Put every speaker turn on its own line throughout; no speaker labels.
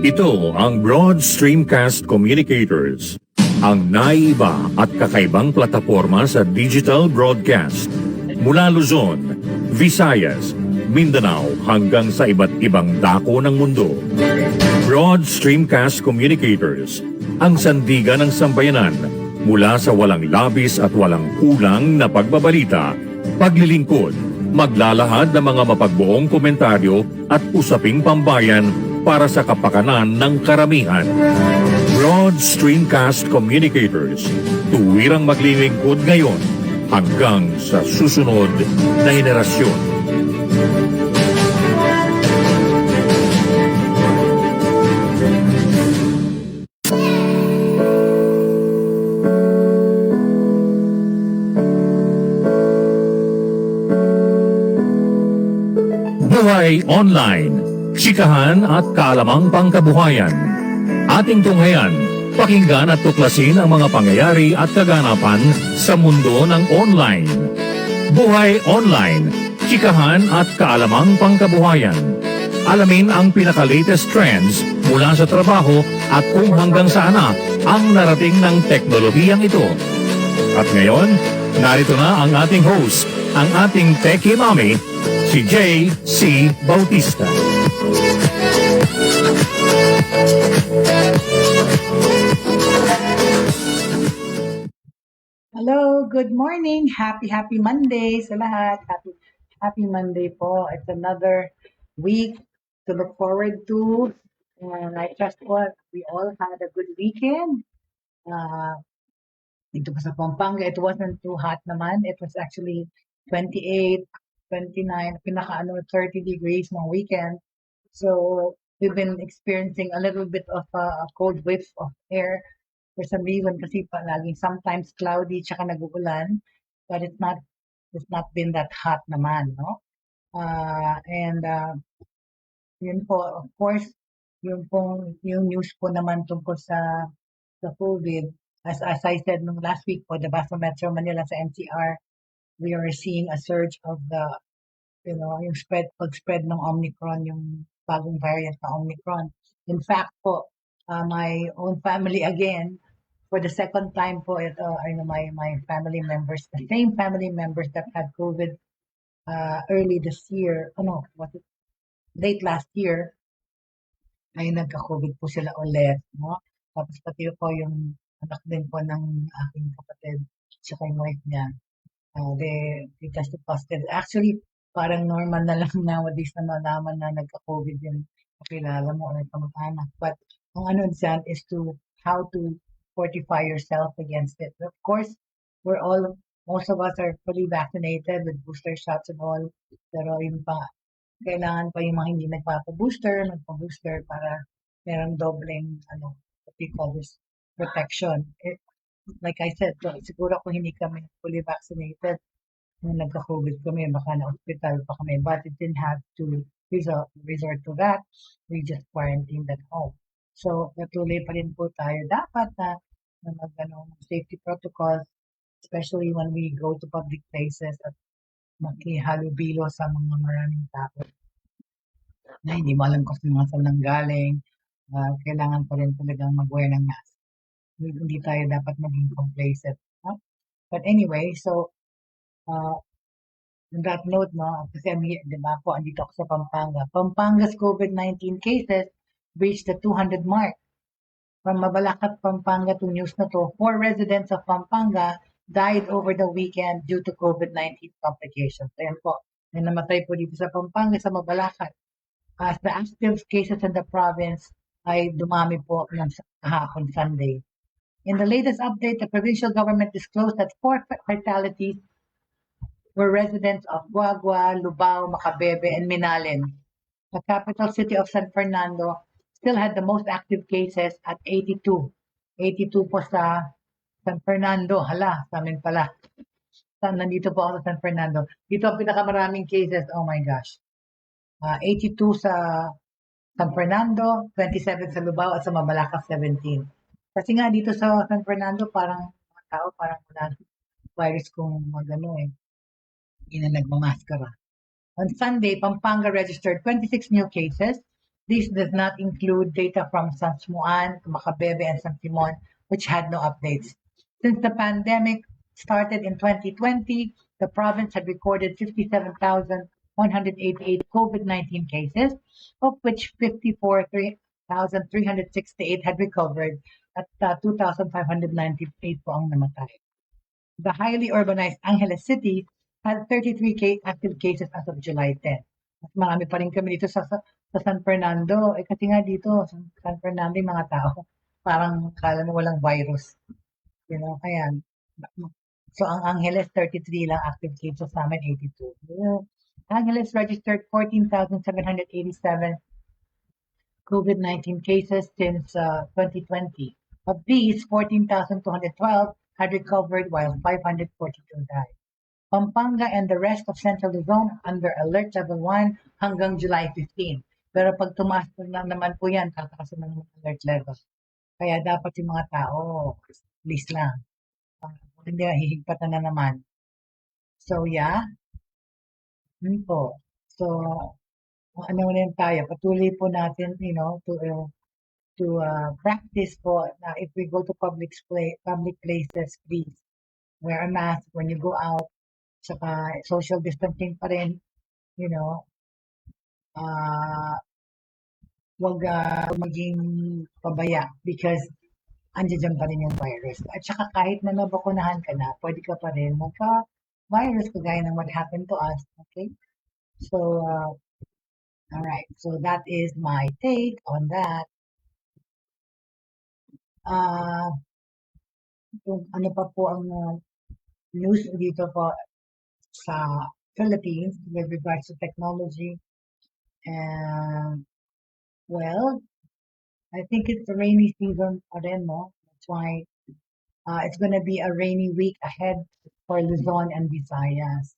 Ito ang Broad Stream Cast Communicators, ang naiiba at kakaibang plataporma sa digital broadcast mula Luzon, Visayas, Mindanao hanggang sa iba't ibang dako ng mundo. Broad Stream Cast Communicators, ang sandigan ng sambayanan mula sa walang labis at walang kulang na pagbabalita, paglilingkod, maglalahad ng mga mapagbuong komentaryo at usaping pambayan para sa kapakanan ng karamihan. Broad Stream Cast Communicators, tuwirang maglilingkod ngayon hanggang sa susunod na henerasyon. Buhay Online, Chikahan at kaalamang pangkabuhayan. Ating tunghayan, pakinggan at tuklasin ang mga pangyayari at kaganapan sa mundo ng online. Buhay Online, Chikahan at kaalamang pangkabuhayan. Alamin ang pinaka-latest trends mula sa trabaho at kung hanggang saan na ang narating ng teknolohiyang ito. At ngayon, narito na ang ating host, ang ating Techiemommy, si Jaye C. Bautista.
Hello, good morning. Happy Monday sa lahat. Happy Monday po. It's another week to look forward to. And I trust we all had a good weekend. Dito pa sa Pampanga, it wasn't too hot naman. It was actually 28, 29, 30 degrees ng weekend. So we've been experiencing a little bit of a cold whiff of air for some reason kasi palaging sometimes cloudy tsaka nag-uulan, but it's not been that hot naman, no? Yun po, of course, yung news po naman tungkol sa COVID, as I said nung last week po, the Metro Manila sa NCR, we are seeing a surge of the, yung pag-spread ng Omicron, yung bagong variant na Omicron. In fact po, my own family again, for the second time po, my family members, the same family members that had COVID early this year, late last year, ay nagka-COVID po sila ulit, no? Tapos pati po yung anak din po ng aking kapatid, saka yung wife niya, they tested positive. Actually, parang normal na lang nowadays na malaman na nagka-COVID yung kakilala mo o kamag-anak. But ang ano dyan is how to fortify yourself against it. Of course, most of us are fully vaccinated with booster shots and all. Pero yung kailangan pa yung mga hindi magpa-booster para merong dobleng, what we call this, protection. Like I said, siguro kung hindi kami fully vaccinated, nung nagka-COVID kami, baka na-hospital pa kami, but it didn't have to resort to that. We just quarantined at home. So, patuloy pa rin po tayo dapat na safety protocols, especially when we go to public places at makihalubilo sa mga maraming tao na hindi mo alam kung mga saan nanggaling. Kailangan pa rin talagang mag-wear ng mask. Hindi tayo dapat maging complacent. No? But anyway, so on that note, no, kasi di ba po, andito ako sa Pampanga. Pampanga's COVID-19 cases reached the 200 mark. From Mabalacat, Pampanga to news na to, 4 residents of Pampanga died over the weekend due to COVID-19 complications. Ayan po, may namatay po dito sa Pampanga, sa Mabalacat. As the active cases in the province ay dumami po ng kahapon Sunday. In the latest update, the provincial government disclosed that 4 fatalities were residents of Guagua, Lubao, Macabebe, and Minalin. The capital city of San Fernando still had the most active cases at 82. 82 po sa San Fernando. Hala, sa amin pala. Nandito po ako sa San Fernando. Dito ang pinakamaraming cases. Oh my gosh. 82 sa San Fernando, 27 sa Lubao, at sa Mabalacat 17. Kasi nga dito sa San Fernando, parang mga tao, parang wala virus kung hindi na nagmamaskara. On Sunday, Pampanga registered 26 new cases. This does not include data from San Juan, Macabebe, and San Simon, which had no updates. Since the pandemic started in 2020, the province had recorded 57,188 COVID-19 cases, of which 54,368 had recovered at 2,598 po ang namatay. The highly urbanized Angeles City had 33 active cases as of July 10. Mas marami pa rin kami dito sa San Fernando. Kasi nga dito, sa San Fernando, yung mga tao, parang kala mo walang virus. You know, ayan. So, ang Angeles, 33 lang active cases, sa amin, 82. Angeles registered 14,787 COVID-19 cases since 2020. Of these, 14,212 had recovered while 542 died. Pampanga and the rest of Central Luzon under Alert Level 1 hanggang July 15. Pero pag tumaas na naman po yan, tataas na naman alert level. Kaya dapat yung mga tao, please lang. Hindi, hihigpatan na naman. So, yeah. Yun po. So, ano rin tayo, patuloy po natin, to practice po na if we go to public places, please wear a mask when you go out. Saka social distancing pa rin, wag maging pabaya because andiyan pa rin yung virus. At saka kahit na nabakunahan ka na, pwede ka pa rin magka-virus kagaya ng what happened to us. Okay? So, all right. So that is my take on that. Kung ano pa po ang news dito po sa Philippines with regards to technology. And, well, I think it's a rainy season pa rin, no? That's why it's going to be a rainy week ahead for Luzon and Visayas.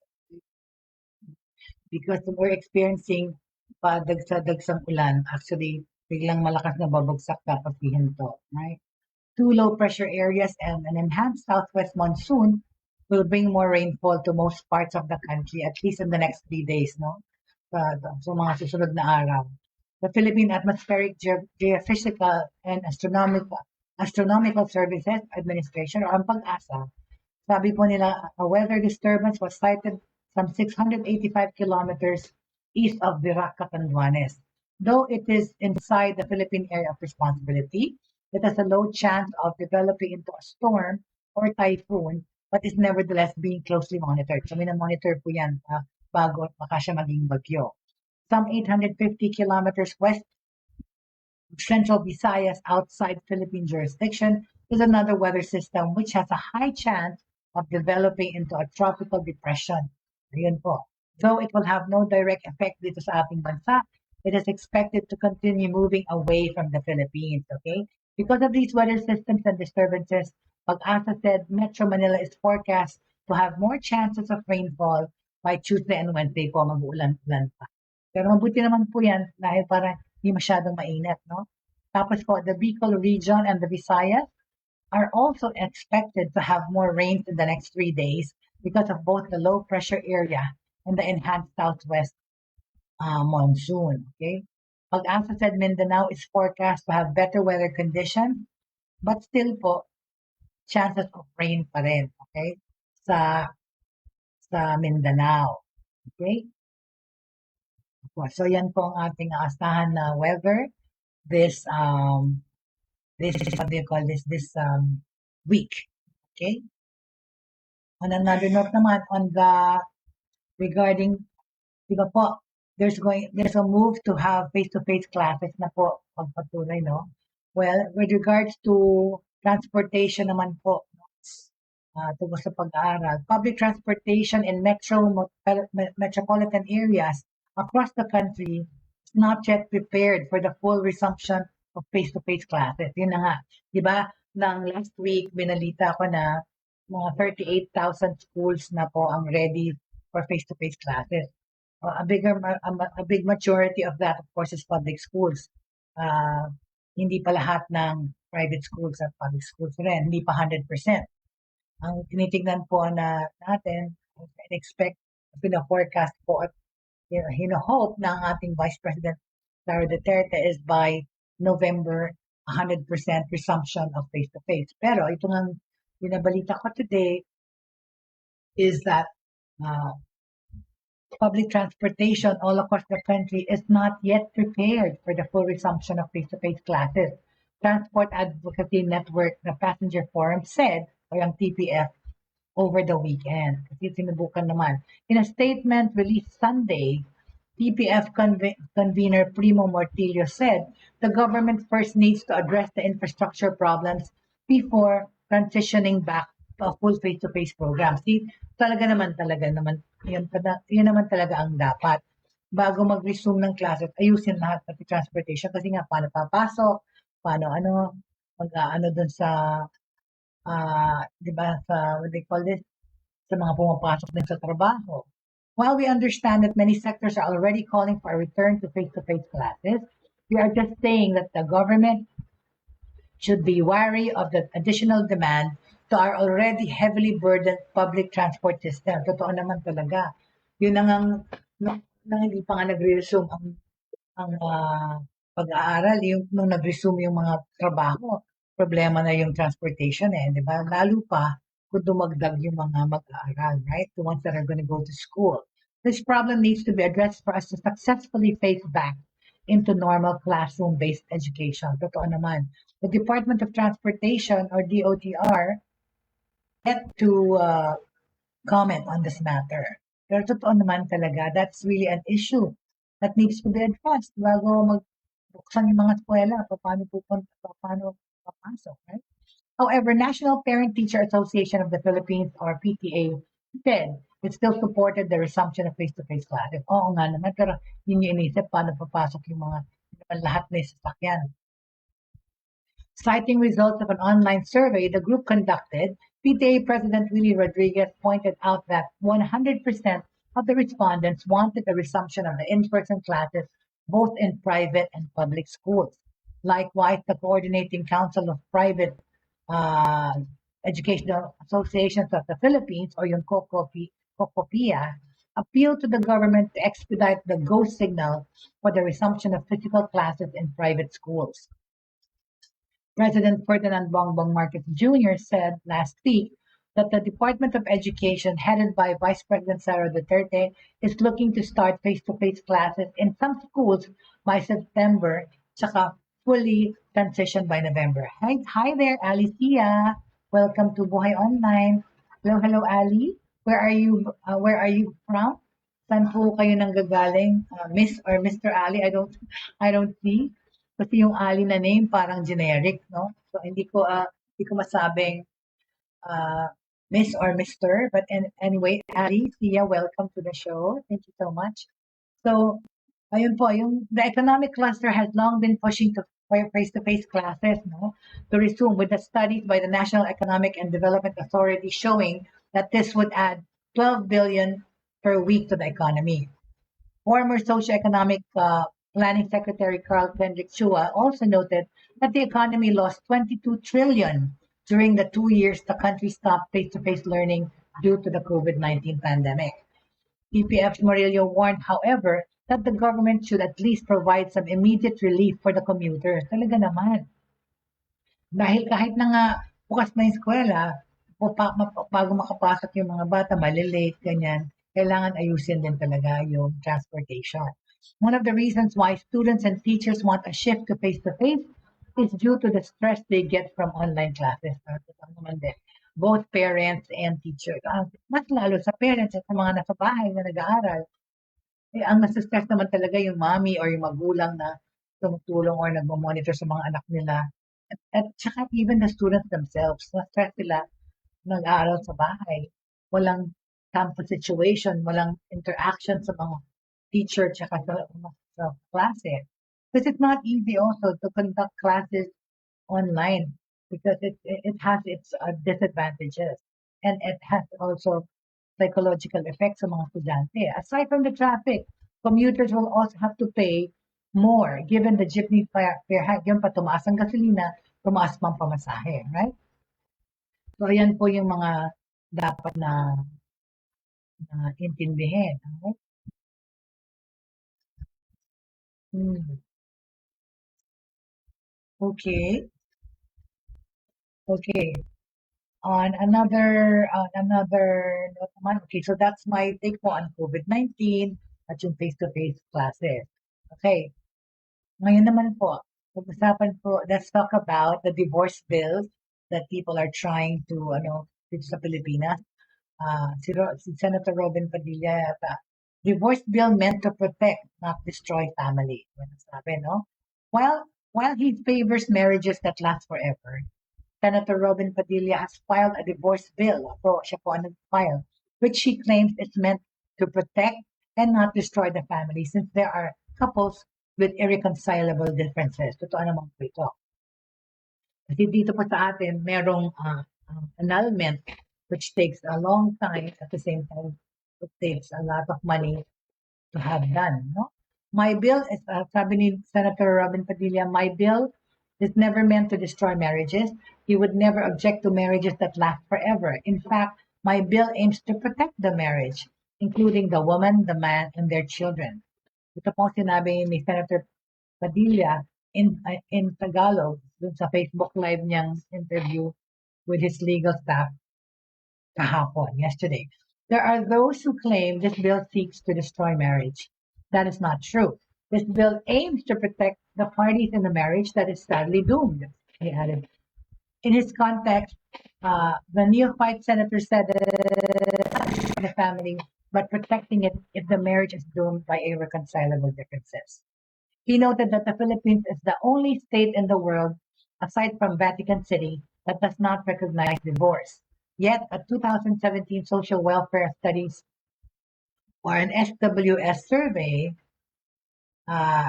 Because we're experiencing padagsa-dagsang ulan. Actually, biglang malakas na babagsak tapos hihinto, right? 2 low pressure areas and an enhanced southwest monsoon will bring more rainfall to most parts of the country, at least in the next 3 days, no? So mga susunod na araw. The Philippine Atmospheric, Geophysical and Astronomical Services Administration, or ang PAG-ASA, sabi po nila, a weather disturbance was sighted some 685 kilometers east of Virac, Catanduanes. Though it is inside the Philippine area of responsibility, it has a low chance of developing into a storm or typhoon, but is nevertheless being closely monitored. So, monitor po yan bago at baka siya maging bagyo. Some 850 kilometers west of Central Visayas outside Philippine jurisdiction is another weather system which has a high chance of developing into a tropical depression. Ayun po. Though it will have no direct effect dito sa ating bansa, it is expected to continue moving away from the Philippines, okay? Because of these weather systems and disturbances, PAG-ASA said Metro Manila is forecast to have more chances of rainfall by Tuesday and Wednesday po, mag-uulan-ulan pa. Pero mabuti naman po yan dahil parang hindi masyadong mainit, no? Tapos po, the Bicol region and the Visayas are also expected to have more rains in the next 3 days because of both the low pressure area and the enhanced southwest monsoon. Okay, PAG-ASA said Mindanao is forecast to have better weather conditions, but still po, chances of rain pa rin. Okay, sa Mindanao. Okay, so yan po ang ating aasahan na weather this what do you call this week. Okay. On another note naman, on the regarding, di ba po, there's a move to have face-to-face classes na po pagpatuloy, no? Well, with regards to transportation naman po, tungkol sa pag-aaral, public transportation in metropolitan areas across the country is not yet prepared for the full resumption of face-to-face classes. Yun na nga, di ba? Nang last week, binalita ko na mga 38,000 schools na po ang ready for face-to-face classes. A big majority of that, of course, is public schools. Hindi pa lahat ng private schools at public schools rin. Hindi pa 100%. Ang tinitignan po natin, expect, pina-forecast po at hino-hope ng ating Vice President Sara Duterte is by November, 100% resumption of face-to-face. Pero ito nga binabalita ko today is that public transportation all across the country is not yet prepared for the full resumption of face-to-face classes. Transport Advocacy Network, the Passenger Forum, said, o yung TPF, over the weekend. Kasi sinubukan naman. In a statement released Sunday, TPF convener Primo Mortillo said the government first needs to address the infrastructure problems before transitioning back to a full face-to-face program. See, talaga naman, yun naman talaga ang dapat. Bago mag-resume ng classes, ayusin lahat ng transportation kasi nga paano papasok, paano mag-ano dun sa, di ba, sa, what they call this, sa mga pumapasok din sa trabaho. While we understand that many sectors are already calling for a return to face-to-face classes, we are just saying that the government should be wary of the additional demand to our already heavily burdened public transport system. Totoo naman talaga. Yun nang hindi pa nga nagre-resume ang pag-aaral, nung nag-resume yung mga trabaho, problema na yung transportation di ba? Lalo pa kung dumagdag yung mga mag-aaral, right? The ones that are going to go to school. This problem needs to be addressed for us to successfully phase back into normal classroom-based education. Totoo naman. The Department of Transportation, or DOTR, yet to comment on this matter. Pero totoo naman talaga, that's really an issue that needs to be addressed bago magbuksan yung mga eskwela, paano papasok, right? However, National Parent-Teacher Association of the Philippines, or PTA, said it still supported the resumption of face-to-face classes. Oo nga naman, pero yun yung inisip, paano papasok yung mga lahat na sasakyan. Citing results of an online survey the group conducted, PTA President Willie Rodriguez pointed out that 100% of the respondents wanted a resumption of the in-person classes both in private and public schools. Likewise, the Coordinating Council of Private Educational Associations of the Philippines, or yung COCOPIA, appealed to the government to expedite the go signal for the resumption of physical classes in private schools. President Ferdinand Bongbong Marcos Jr. said last week that the Department of Education, headed by Vice President Sara Duterte, is looking to start face-to-face classes in some schools by September, tsaka fully transition by November. Hi there, Alicia. Welcome to Buhay Online. Hello, Ali. Where are you from? Saan po kayo nanggagaling? Miss or Mr. Ali? I don't see. Kasi yung Ali na name parang generic, no? So hindi ko masabing Miss or Mr. But anyway, Ali, Sia, welcome to the show. Thank you so much. So, ayun po, the economic cluster has long been pushing for face-to-face classes, no, to resume, with the studies by the National Economic and Development Authority showing that this would add 12 billion per week to the economy. Former Socioeconomic Planning Secretary Carl Kendrick Chua also noted that the economy lost 22 trillion during the 2 years the country stopped face-to-face learning due to the COVID-19 pandemic. TPF Murillo warned, however, that the government should at least provide some immediate relief for the commuters. Talaga naman. Dahil kahit na nga bukas na yung eskwela, bago makapasok yung mga bata, malilate, ganyan, kailangan ayusin din talaga yung transportation. One of the reasons why students and teachers want a shift to face-to-face is due to the stress they get from online classes. Both parents and teachers. Mas lalo sa parents at sa mga nasa bahay na nag-aaral, ang nasa-stress naman talaga yung mommy or yung magulang na tumutulong or nagmo-monitor sa mga anak nila. At saka even the students themselves, na-stress sila nag-aaral sa bahay. Walang campus situation, walang interaction sa mga teacher tsaka sa klase. Because it's not easy also to conduct classes online because it has its disadvantages and it has also psychological effects sa mga estudyante. Aside from the traffic, commuters will also have to pay more given the jeepney fare hike. Yun pa, tumaas ang gasolina, tumaas pang pamasahe, right? So, ayan po yung mga dapat na intindihin. Right? Hmm. Okay. Okay. On another note naman, okay, so that's my take po on COVID-19 at yung face-to-face classes. Okay. Ngayon naman po, pag-usapan po, let's talk about the divorce bills that people are trying to, dito sa Pilipinas. Si Senator Robin Padilla, divorce bill meant to protect, not destroy family. Ano sabi, no? While he favors marriages that last forever, Senator Robin Padilla has filed a divorce bill. So, siya po ang nag-file, which she claims is meant to protect and not destroy the family since there are couples with irreconcilable differences. Totoo naman po ito. Kasi dito po sa atin, merong annulment which takes a long time. At the same time, it takes a lot of money to have done. No? My bill is, sabi ni Senator Robin Padilla, my bill is never meant to destroy marriages. He would never object to marriages that last forever. In fact, my bill aims to protect the marriage, including the woman, the man, and their children. Ito po sinabi ni Senator Padilla in Tagalog dun sa Facebook Live niyang interview with his legal staff kahapon, yesterday. There are those who claim this bill seeks to destroy marriage. That is not true. This bill aims to protect the parties in the marriage that is sadly doomed, he added. In his context, the neophyte senator said that the family, but protecting it if the marriage is doomed by irreconcilable differences. He noted that the Philippines is the only state in the world, aside from Vatican City, that does not recognize divorce. Yet, a 2017 Social Welfare Studies or an SWS survey, uh,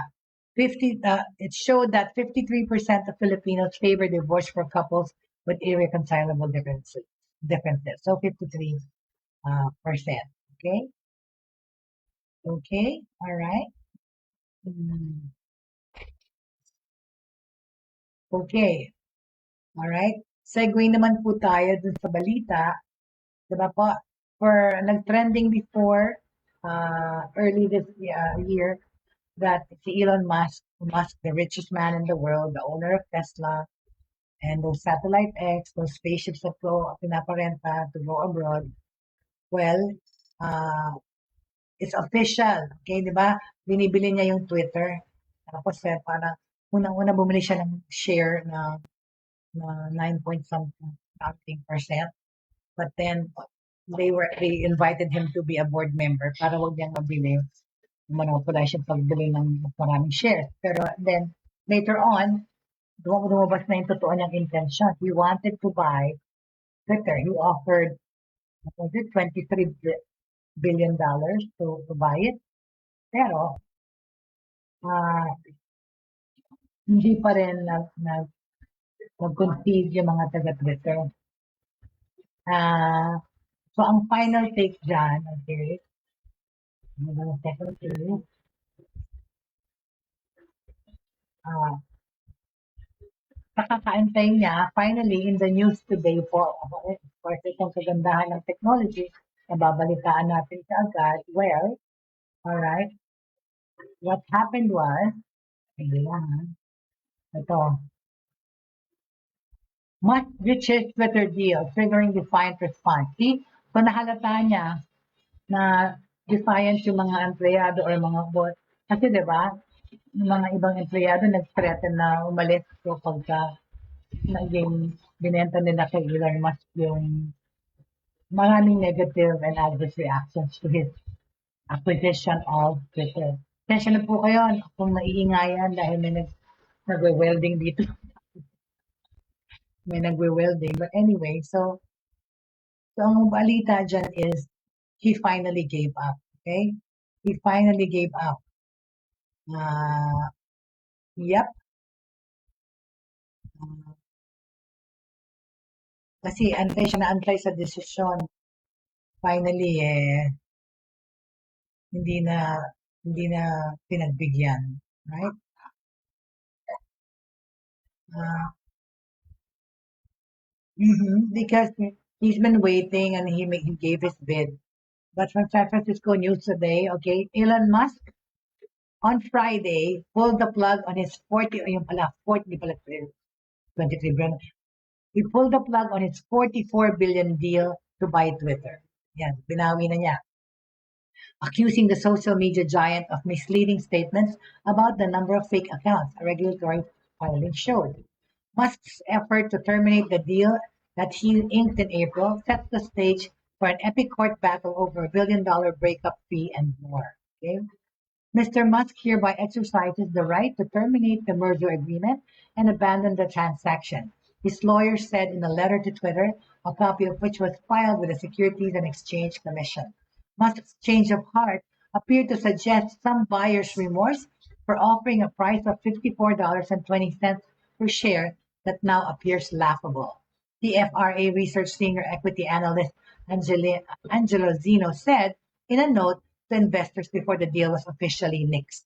it showed that 53% of Filipinos favor divorce for couples with irreconcilable differences. So 53%. Okay. Okay. All right. Okay. All right. Segue naman po tayo dun sa balita. Diba po? Nag-trending before early this year that si Elon Musk, the richest man in the world, the owner of Tesla, and those satellite X, those spaceships that go pinaparenta to go abroad. Well, it's official. Okay, di ba? Binibili niya yung Twitter. Tapos parang unang-una bumili siya ng share na 9 point something percent. But then they invited him to be a board member para wag niyang mabili, monopolize yung pagbili ng maraming shares. Pero then later on, lumabas na yung totoo niyang intention. He wanted to buy Twitter. He offered, was it $23 billion to buy it. Pero hindi pa rin nag-concede yung mga taga-Twitter. So ang final take dyan, okay, kakakaantay niya, finally, in the news today po, of course, itong kagandahan ng technology, nababalitaan natin kaagad. Well, alright, what happened was, ito, much richer Twitter deal, triggering defiant response. See, so nahalata niya na defiant yung mga empleyado or mga boss. Kasi diba, yung mga ibang empleyado nag-threaten na umalis so pagka naging binenta nila kay Elon Musk yung maraming negative and adverse reactions to his acquisition of Twitter. Pasensya na po kayo kung naiingayan dahil may nagwe-welding dito. May nagwe-welding. But anyway, so ang balita dyan is he finally gave up. Okay? He finally gave up. Yep. Kasi antay siya na antay sa desisyon. Finally, hindi na pinagbigyan. Right? Because he's been waiting and he gave his bid. But from San Francisco News today, okay, Elon Musk on Friday, pulled the plug on his 23 billion. He pulled the plug on his 44 billion deal to buy Twitter. Yan, binawi na niya. Accusing the social media giant of misleading statements about the number of fake accounts, a regulatory filing showed. Musk's effort to terminate the deal that he inked in April set the stage for an epic court battle over a $1 billion breakup fee and more. Okay? Mr. Musk hereby exercises the right to terminate the merger agreement and abandon the transaction, his lawyer said in a letter to Twitter, a copy of which was filed with the Securities and Exchange Commission. Musk's change of heart appeared to suggest some buyer's remorse for offering a price of $54.20 per share that now appears laughable. The FRA Research Senior Equity Analyst Angelo Zino said in a note to investors before the deal was officially nixed.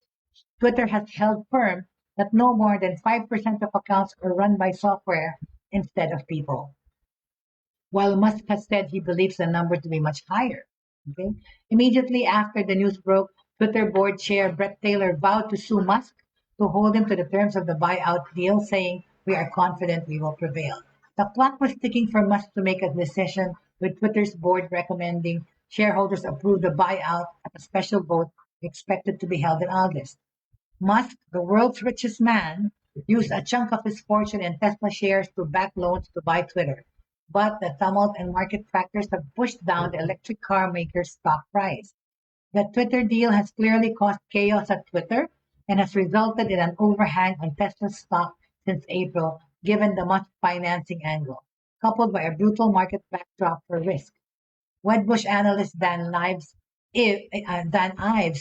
Twitter has held firm that no more than 5% of accounts are run by software instead of people, while Musk has said he believes the number to be much higher. Okay? Immediately after the news broke, Twitter board chair Brett Taylor vowed to sue Musk to hold him to the terms of the buyout deal, saying, "We are confident we will prevail." The clock was ticking for Musk to make a decision, with Twitter's board recommending shareholders approve the buyout at a special vote expected to be held in August. Musk, the world's richest man, used a chunk of his fortune in Tesla shares to back loans to buy Twitter. But the tumult and market factors have pushed down the electric car maker's stock price. The Twitter deal has clearly caused chaos at Twitter and has resulted in an overhang on Tesla's stock since April, given the Musk financing angle, coupled by a brutal market backdrop for risk. Wedbush analyst Dan Ives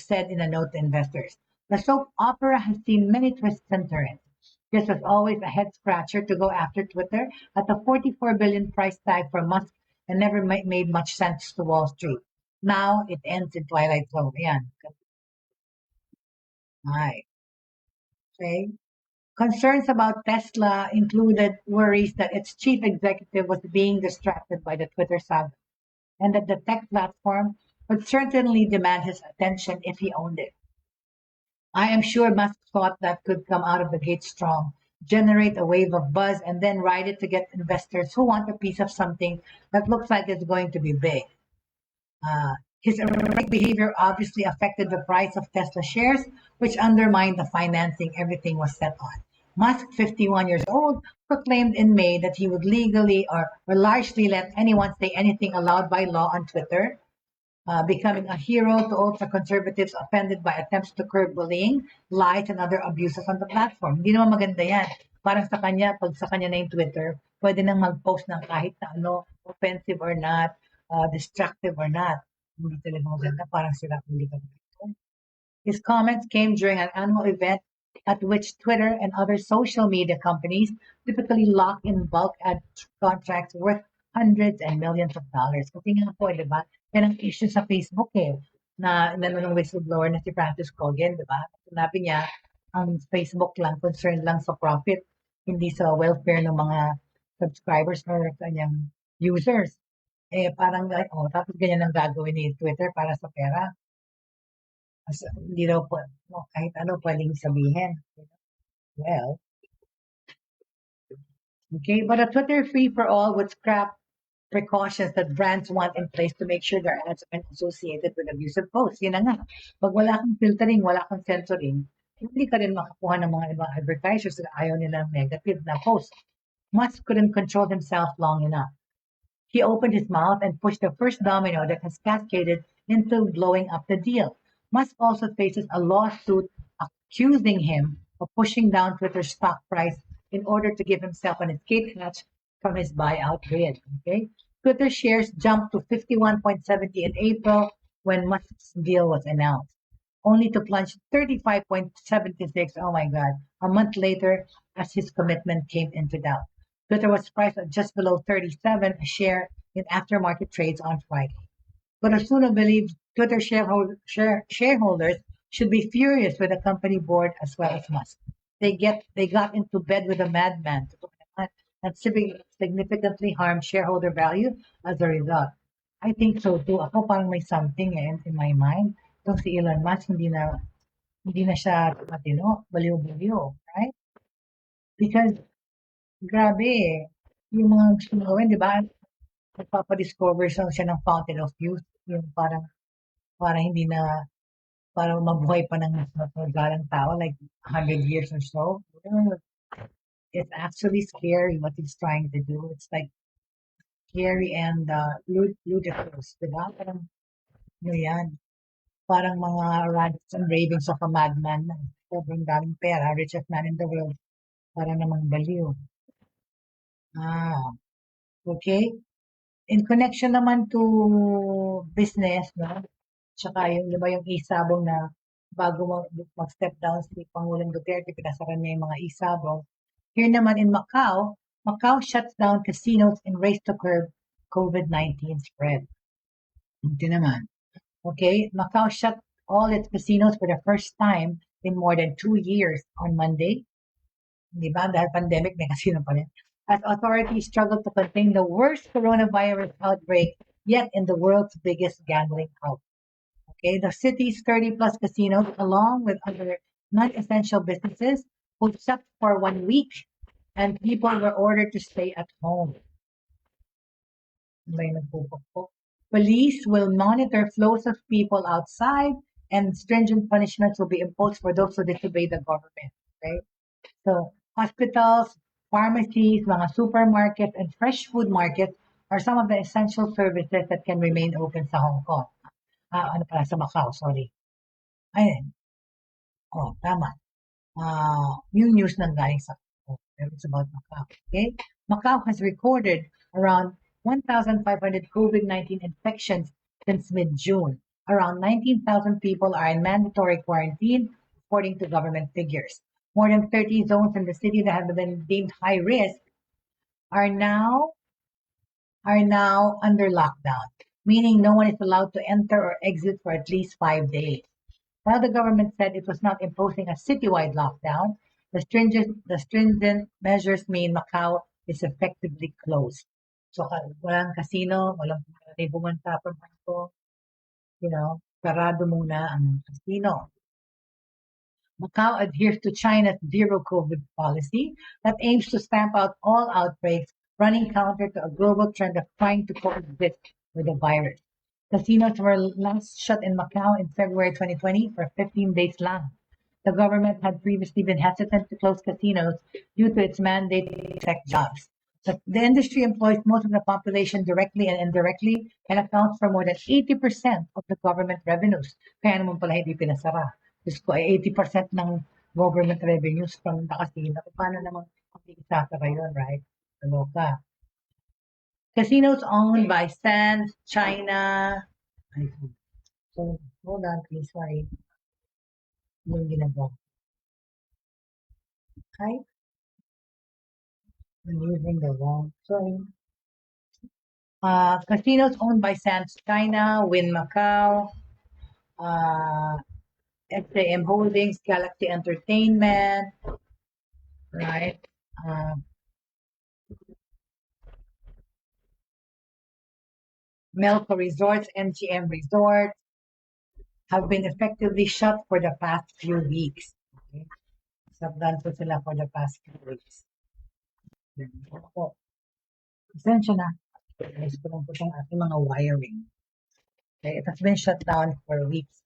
said in a note to investors, "The soap opera has seen many twists and turns. This was always a head-scratcher to go after Twitter at the $44 billion price tag for Musk and never made much sense to Wall Street. Now it ends in Twilight Zone." Ayan. Right. Okay. Concerns about Tesla included worries that its chief executive was being distracted by the Twitter saga, and that the tech platform would certainly demand his attention if he owned it. I am sure Musk thought that could come out of the gate strong, generate a wave of buzz, and then ride it to get investors who want a piece of something that looks like it's going to be big. His erratic behavior obviously affected the price of Tesla shares, which undermined the financing everything was set on. Musk, 51 years old, proclaimed in May that he would legally or largely let anyone say anything allowed by law on Twitter, becoming a hero to ultra-conservatives offended by attempts to curb bullying, lies, and other abuses on the platform. Hindi naman maganda yan. Parang sa kanya, pag sa kanya na yung Twitter, pwede nang mag-post ng kahit na ano, offensive or not, destructive or not. Hindi talaga maganda, parang sila hindi ka. His comments came during an annual event at which Twitter and other social media companies typically lock in bulk ad contracts worth hundreds and millions of dollars. Kasi nga po, di ba? Yan ang issue sa Facebook na ng whistleblower na si Francis Cogan, di ba? Sinabi niya, ang Facebook lang, concerned lang sa profit, hindi sa welfare ng mga subscribers or kanyang users. Parang, tapos ganyan ang gagawin ni Twitter para sa pera. Hindi daw po, kahit ano pwedeng sabihin. Well, okay, but a Twitter free for all would scrap precautions that brands want in place to make sure their ads aren't associated with abusive posts. Yun na nga. Pag wala kang filtering, wala kang censoring, hindi ka rin makakuha ng mga ibang advertisers na ayaw nila negative na post. Musk couldn't control himself long enough. He opened his mouth and pushed the first domino that has cascaded into blowing up the deal. Musk also faces a lawsuit accusing him of pushing down Twitter's stock price in order to give himself an escape hatch from his buyout bid. Okay, Twitter shares jumped to 51.70 in April when Musk's deal was announced, only to plunge 35.76. Oh my God! A month later, as his commitment came into doubt. Twitter was priced at just below 37 a share in aftermarket trades on Friday. But Osuna believes Twitter shareholders should be furious with the company board as well as Musk. They got into bed with a madman and significantly harmed shareholder value as a result. I think so too. Ako parang may something in my mind. Itong si Elon Musk, hindi na hindi na siya matino, baliw-baliw, right? Because, grabe eh. Yung mga gusto mo gawin, di ba? Nagpapadiscover siya ng fountain of youth. Yung parang hindi na, parang mabuhay pa ng mas matagalang tao, like 100 years or so. It's actually scary what he's trying to do. It's like scary and ludicrous, di ba? Parang, ano yan? Parang mga rants and ravings of a madman na sobrang daming pera, richest man in the world, para namang baliw. Ah, okay. In connection naman to business, no? Tsaka yung, di ba yung isabong na bago mag-step down si Pangulong Duterte, pinasara niya yung mga isabong. Here naman in Macau, Macau shuts down casinos in race to curb COVID-19 spread. Ito naman. Okay, Macau shut all its casinos for the first time in more than 2 years on Monday. Di ba? Dahil pandemic, may casino pa rin. As authorities struggle to contain the worst coronavirus outbreak yet in the world's biggest gambling hub. Okay, the city's 30 plus casinos, along with other non-essential businesses, will shut for 1 week, and people were ordered to stay at home. Police will monitor flows of people outside, and stringent punishments will be imposed for those who disobey the government. Okay, so hospitals, pharmacies, mga supermarkets, and fresh food markets are some of the essential services that can remain open sa Hong Kong. Sa Macau, sorry. Ayun. Oh, tama. Yung news ng galing sa it's about Macau. Okay? Macau has recorded around 1,500 COVID-19 infections since mid-June. Around 19,000 people are in mandatory quarantine, according to government figures. More than 30 zones in the city that have been deemed high risk are now under lockdown, meaning no one is allowed to enter or exit for at least 5 days. While the government said it was not imposing a citywide lockdown, the stringent measures mean Macau is effectively closed. So, walang casino, walang pumunta from Hong Kong, sarado muna ang casino. Macau adheres to China's zero COVID policy that aims to stamp out all outbreaks, running counter to a global trend of trying to coexist with the virus. Casinos were last shut in Macau in February 2020 for 15 days lang. The government had previously been hesitant to close casinos due to its mandate to protect jobs. The industry employs most of the population directly and indirectly and accounts for more than 80% of the government revenues. Kaya naman pala hindi pinasara. Diyos ko, 80% ng government revenues from the casino. Paano naman hindi isasara yun, right? Ano ka? Casinos owned by Sands, China. So, hold on, please. Sorry. Yung ginagawa. Okay? I'm using the wrong. Sorry. Casinos owned by Sands, China, Win Macau, XAM Holdings, Galaxy Entertainment, right? Melco Resorts, MGM Resorts have been effectively shut for the past few weeks. Okay? Shutdown po sila for the past few weeks. Essential na. Ayos ko lang po itong ating mga wiring. Okay, it has been shut down for weeks.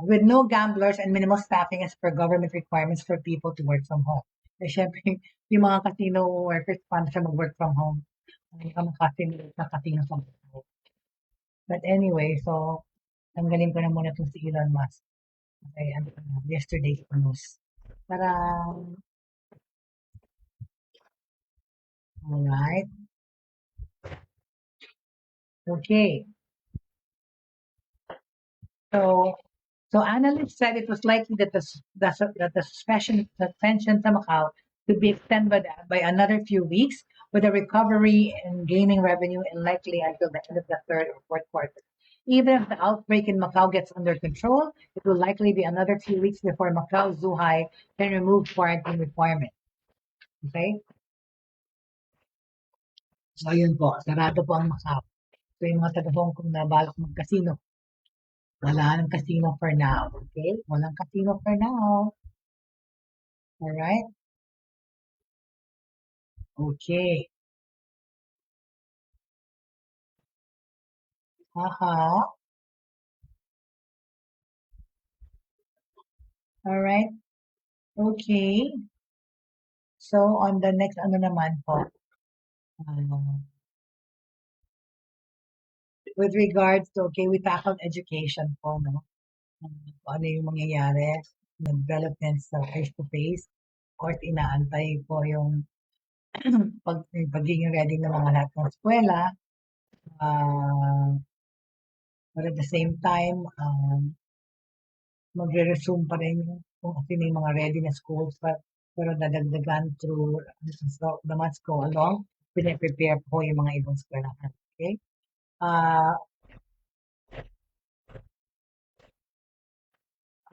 With no gamblers and minimal staffing as per government requirements for people to work from home. Eh, syempre, yung mga casino workers, paano siya mag-work from home? Ang casino sa home. But anyway, so, tanggalin ko na muna itong si Elon Musk. Okay, yesterday's news. Para, alright. Okay. So analysts said it was likely that the suspension to Macau could be extended by another few weeks, with a recovery in gaming revenue and likely until the end of the third or fourth quarter. Even if the outbreak in Macau gets under control, it will likely be another few weeks before Macau Zhuhai can remove quarantine requirements. Okay? So yun po, sarado po ang Macau. So yung mga taga Hong Kong na balak mag-casino, Wala ng casino for now. Okay? Walang casino for now. Alright? Okay. Haha. Alright. Okay. So, on the next, ano naman po, with regards to, okay, we tackled education po, no? Kung ano yung mangyayari, developments sa face-to-face. Of course, inaantay po yung pagiging ready ng mga lahat ng eskwela. But at the same time, magre-resume pa rin kung sino yung mga ready na schools, pero dadagdagan through the months go along, pinaprepare po yung mga ibang eskwelahan. Okay?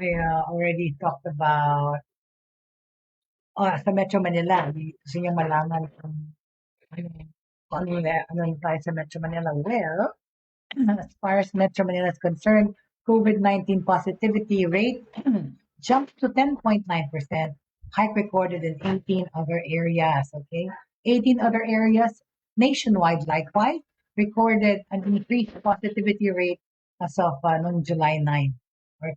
I already talked about sa Metro Manila. Gusto niya malaman kung ano yung tayo sa Metro Manila. Well, as far as Metro Manila is concerned, COVID-19 positivity rate jumped to 10.9%, hike recorded in 18 other areas, okay? 18 other areas nationwide likewise recorded an increased positivity rate as of noong July 9. Or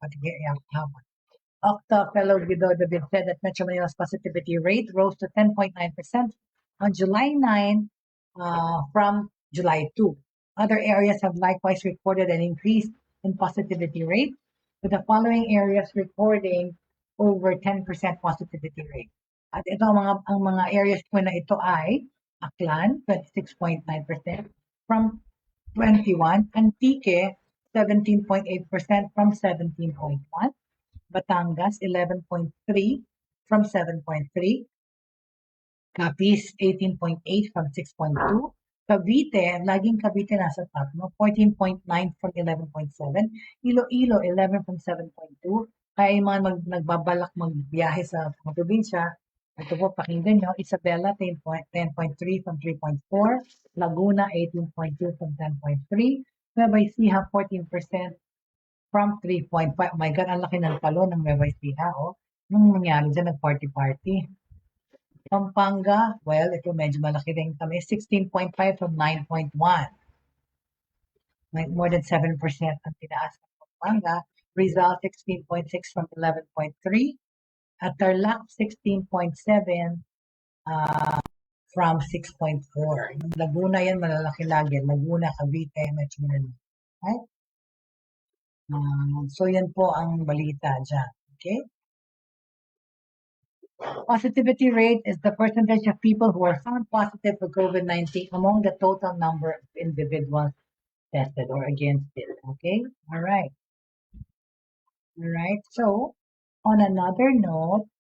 Octa fellow Guido David said that Metro Manila's positivity rate rose to 10.9% on July 9 from July 2. Other areas have likewise reported an increase in positivity rate, with the following areas recording over 10% positivity rate. At ito ang mga areas po na ito ay Aklan, 26.9% from 21, Antique, 17.8% from 17.1, Batangas, 11.3 from 7.3, Capiz, 18.8 from 6.2, Cavite, laging Cavite nasa top, no? 14.9 from 11.7, Iloilo, 11 from 7.2, kaya yung mga nagbabalak magbiyahe sa mga probinsya, ito po, pakinggan nyo, Isabela, 10.3 from 3.4, Laguna, 18.2 from 10.3, Nueva Ecija, 14% from 3.5. Oh my God, ang laki ng talo ng Nueva Ecija, oh. Nung nangyari dyan, nag-party-party. Pampanga, well, ito medyo malaki din kami, 16.5 from 9.1. More than 7% ang tinaas ng Pampanga. Rizal, 16.6 from 11.3. At Tarlac, 16.7 from 6.4. Yung Laguna yan, malalaki lagi. Laguna, Cavite, Metro Manila. Right? So yan po ang balita dyan. Okay? Positivity rate is the percentage of people who are found positive for COVID-19 among the total number of individuals tested or against it. Okay? All right. All right. So, on another note,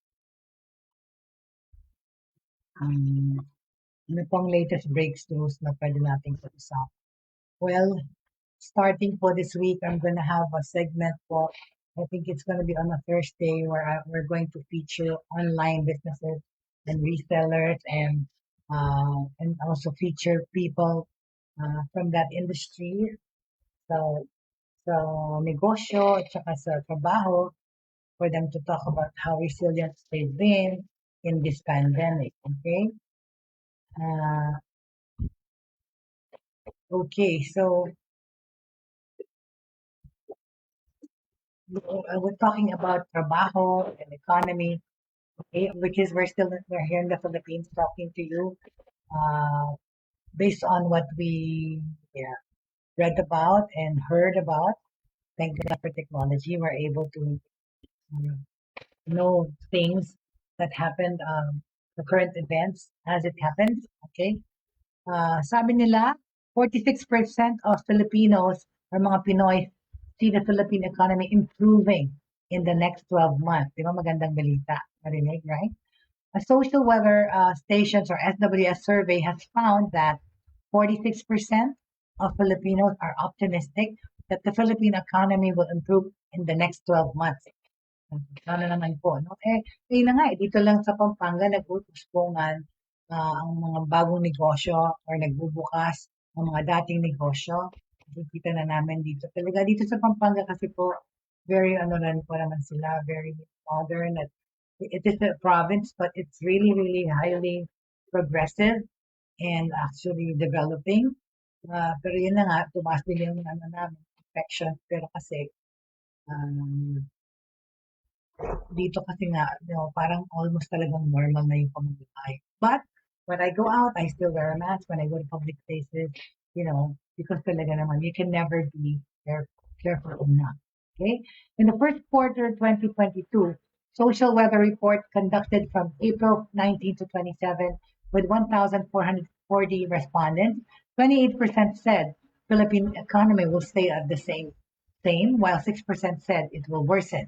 ano pong latest breakthroughs na pwede nating pag-usapan? Well, starting for this week, I'm going to have a segment for, I think it's going to be on a Thursday where we're going to feature online businesses and resellers and also feature people from that industry. So, negosyo at saka sa trabaho for them to talk about how resilient they've been in this pandemic. Okay. Okay. So, we're talking about trabaho and economy, okay, which is we're here in the Philippines talking to you based on what we read about and heard about. Thank God for technology, we're able to know things that happened, the current events as it happens. Okay, sabi nila 46% of Filipinos or mga Pinoy see the Philippine economy improving in the next 12 months. Di ba magandang balita? Marinig, right? A social weather stations or SWS survey has found that 46% of Filipinos are optimistic that the Philippine economy will improve in the next 12 months. Sana naman po, no? Na nga, dito lang sa Pampanga, nag-uuspongan ang mga bagong negosyo or nagbubukas ng mga dating negosyo. nakikita na namin dito. Talaga dito sa Pampanga kasi po, very ano rin po naman sila, very modern. At it is a province, but it's really, really highly progressive and actually developing. Pero yun na nga, tumaas din yung ano namin, infection. Pero kasi, um, dito kasi nga, parang almost talagang normal na yung pamumuhay. But when I go out, I still wear a mask. When I go to public places, because talaga naman, you can never be careful enough. Okay? In the first quarter of 2022, social weather report conducted from April 19 to 27 with 1,440 respondents, 28% said Philippine economy will stay at the same, while 6% said it will worsen.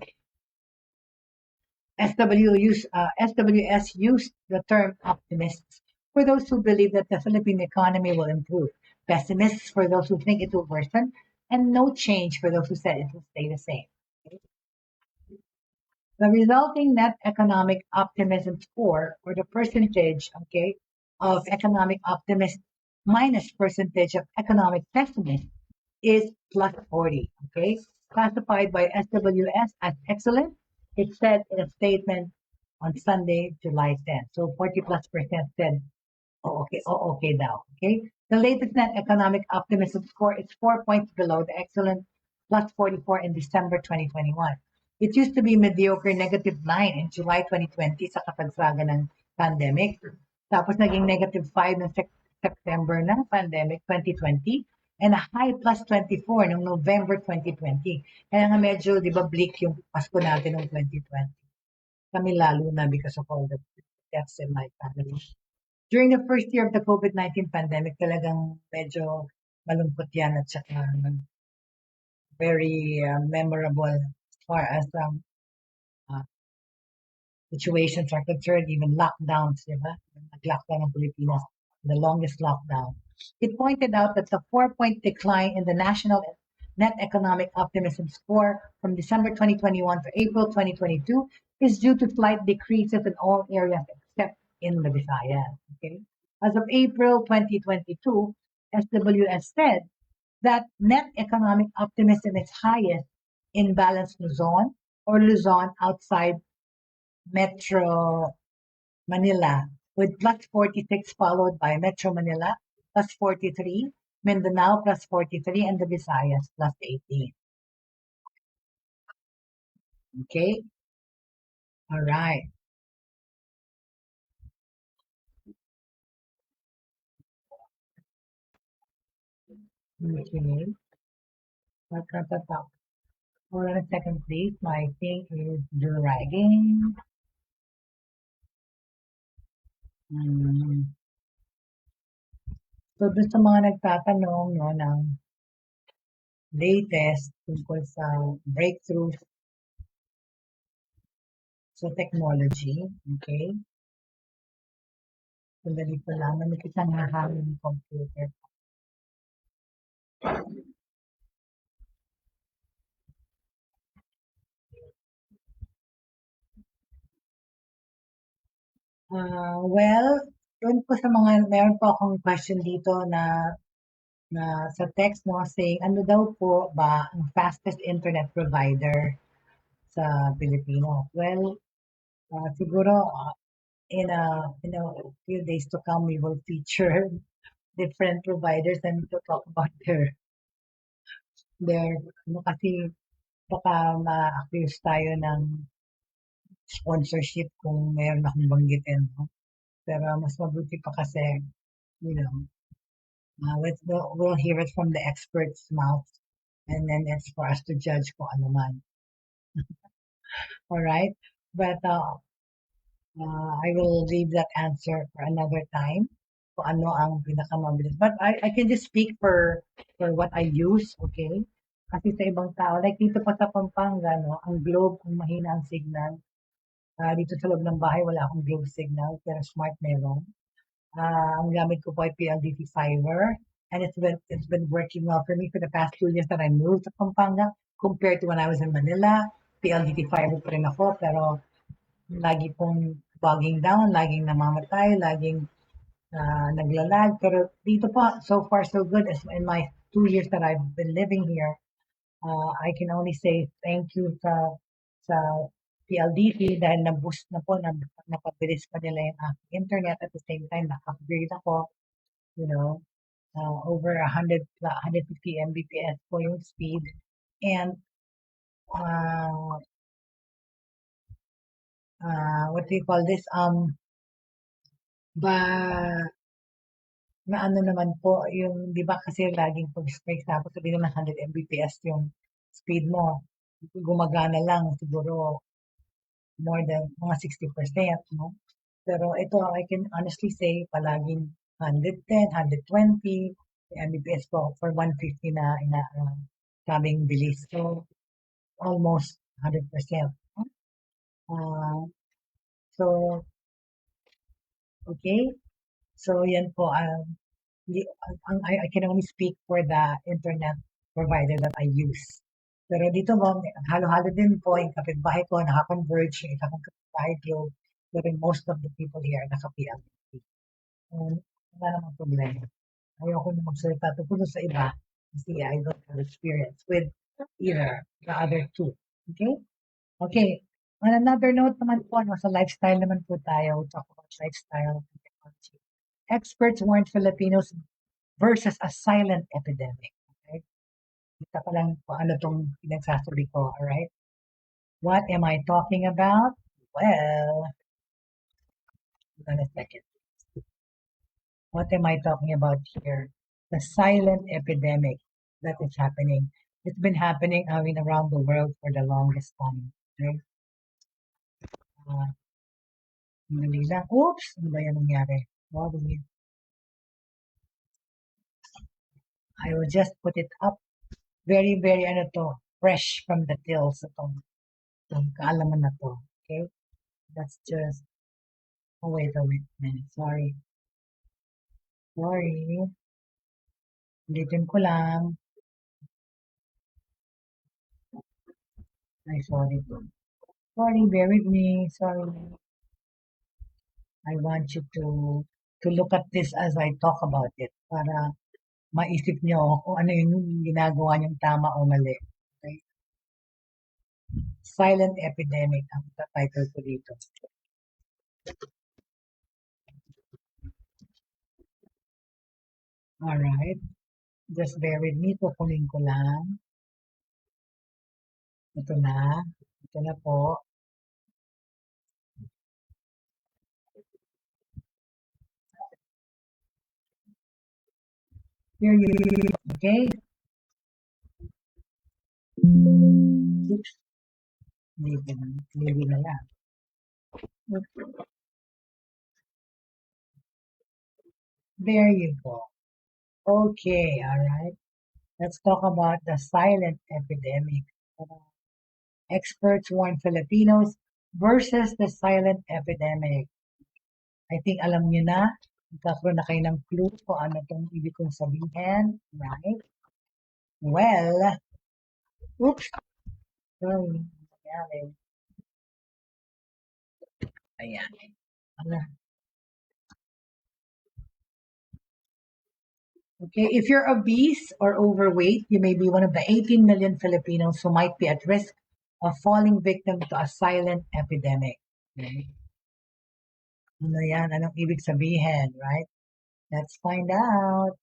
SWS used the term optimists for those who believe that the Philippine economy will improve, pessimists for those who think it will worsen, and no change for those who said it will stay the same. The resulting net economic optimism score, or the percentage, of economic optimist minus percentage of economic pessimist, is plus 40, classified by SWS as excellent. It said in a statement on Sunday, July 10th. So 40+% said, okay daw. Okay. The latest net economic optimism score is 4 points below the excellent plus 44 in December 2021. It used to be mediocre -9 in July 2020 sa katagsagan ng pandemic. Tapos naging -5 ng September ng pandemic 2020 and a high plus 24 noong November 2020. Kaya nga medyo, di ba, bleak yung Pasko natin noong 2020. Kami lalo na because of all the deaths in my family. During the first year of the COVID-19 pandemic, talagang medyo malungkot yan at saka very memorable as far as situations are concerned, even lockdowns, di ba? Nag-lockdown ng Pilipinas, the longest lockdown. It pointed out that the 4-point decline in the national net economic optimism score from December 2021 to April 2022 is due to slight decreases in all areas except in the Visayas. Okay? As of April 2022, SWS said that net economic optimism is highest in balanced Luzon or Luzon outside Metro Manila, with plus 46 followed by Metro Manila plus 43, Mindanao plus 43, and the Visayas plus 18. Okay? All right. Okay. Hold on a second, please. My thing is dragging. So, doon sa mga nagtatanong ng latest tungkol sa breakthroughs sa technology, okay? Sandali pa lang, manipit ang hahangin ng computer. Well, doon po sa mga, meron po akong question dito na sa text saying, ano daw po ba ang fastest internet provider sa Pilipinas? Well, siguro in a few days to come, we will feature different providers and to talk about their kasi baka ma-accuse tayo ng sponsorship kung mayroon akong banggitin. No? Pero mas mabuti pa kasi, we'll hear it from the expert's mouth and then it's for us to judge kung ano man. All right? But I will leave that answer for another time kung ano ang pinakamabilis. But I can just speak for what I use, okay? Kasi sa ibang tao, like dito pa sa Pampanga, ang Globe, kung mahina ang signal. Dito sa loob ng bahay, wala akong Globe signal, pero Smart meron. Ang gamit ko po ay PLDT fiber, and it's been working well for me for the past 2 years that I moved to Pampanga compared to when I was in Manila. PLDT fiber pa rin ako, pero lagi pong bogging down, laging namamatay, laging naglalag. Pero dito po, so far so good. As in my 2 years that I've been living here, I can only say thank you sa PLDT dahil na-boost na po, napabilis pa nila yung aking internet. At the same time, naka-upgrade ako, over 150 Mbps po yung speed. And what do you call this? Na ano naman po, yung, di ba kasi laging pag-strike tapos sabihin naman 100 Mbps yung speed mo, gumagana lang siguro more than mga 60%, no? Pero ito, I can honestly say, palaging 110, 120 Mbps po for 150 na sabing bilis. So, almost 100%. So, okay. So, yan po. I can only speak for the internet provider that I use. Pero dito mo, halo-halo din po yung kapitbahay ko, naka-converge yung isa kong kapitbahay Globe. Pero most of the people here naka-PLDT. Wala namang problema. Ayoko na magsalita tungkol sa iba kasi I don't have experience with either the other two. Okay? Okay. On another note naman po, sa lifestyle naman po tayo. We talk about lifestyle and technology. Experts warn Filipinos versus a silent epidemic. Okay? Kita pa lang po ano itong pinagsasabi ko. Alright? What am I talking about? Well, hold on a second. What am I talking about here? The silent epidemic that is happening. It's been happening, around the world for the longest time. Okay? Oops! Ano ba yan nangyari? I will just put it up. Very, very, fresh from the tills. Itong kaalaman na to. Okay? That's just, wait a minute. Sorry. Ulitin ko lang. Ay, sorry. Sorry, bear with me. Sorry. I want you to look at this as I talk about it para maisip nyo kung ano yung ginagawa nyong tama o mali. Okay? Silent epidemic ang title ko dito. Alright. Just bear with me. Kukunin ko lang. Ito na po. Here you okay? Oops. Hindi na lang. There you go. Okay, alright. Let's talk about the silent epidemic. Experts warn Filipinos versus the silent epidemic. I think alam niyo na, magkakaroon na kayo ng clue kung ano itong ibig kong sabihin. Right? Well, oops. Sorry. Ayan. Okay, if you're obese or overweight, you may be one of the 18 million Filipinos who might be at risk of falling victim to a silent epidemic. Okay. Ano yan? Anong ibig sabihin, right? Let's find out.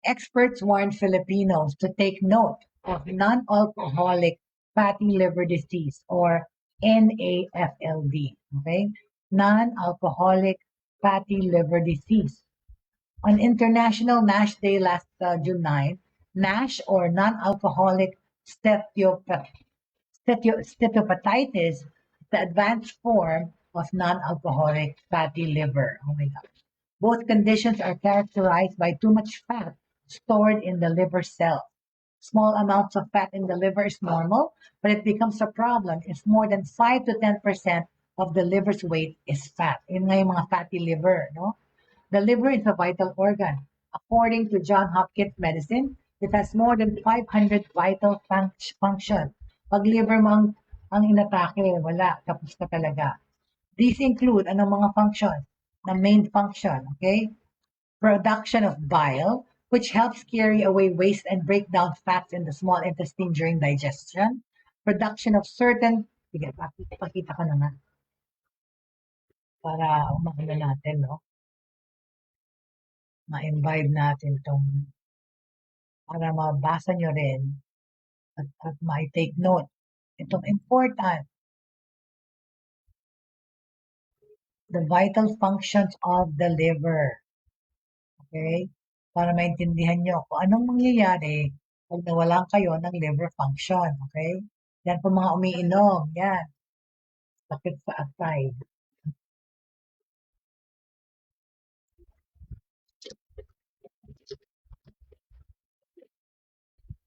Experts warn Filipinos to take note of non-alcoholic fatty liver disease or NAFLD. Okay? Non-alcoholic fatty liver disease. On International NASH Day last June 9, NASH or non-alcoholic steatohepatitis, the advanced form of non-alcoholic fatty liver. Oh my God. Both conditions are characterized by too much fat stored in the liver cells. Small amounts of fat in the liver is normal, but it becomes a problem if more than 5 to 10% of the liver's weight is fat. Yun nga yung mga fatty liver, no? The liver is a vital organ. According to Johns Hopkins Medicine, it has more than 500 vital functions. Pag liver mo ang inatake, wala, tapos ka talaga. These include anong mga functions? The main function, okay? Production of bile, which helps carry away waste and break down fats in the small intestine during digestion. Production of certain, sige, pakita ko na nga para umakala natin, no? Ma-imbibe natin tong, para mabasa nyo rin at ma-take note. Itong important, the vital functions of the liver. Okay? Para maintindihan nyo kung anong mangyayari pag nawalan kayo ng liver function. Okay? Yan po mga umiinom. Yan. Sakit sa atay.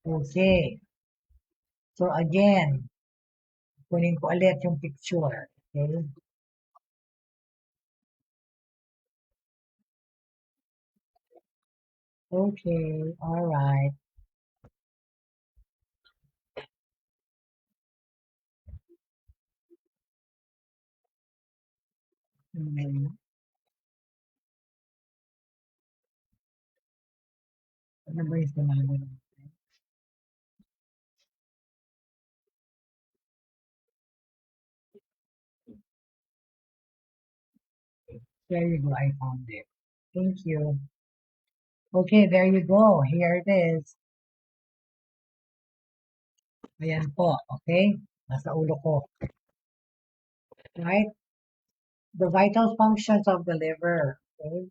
Okay. So again, kunin ko ulit yung picture. Okay? Okay. All right. Ano ba yung sinabi natin? There you go. I found it. Thank you. Okay, there you go. Here it is. Ayan po. Okay? Nasa ulo ko. Right? The vital functions of the liver. Okay?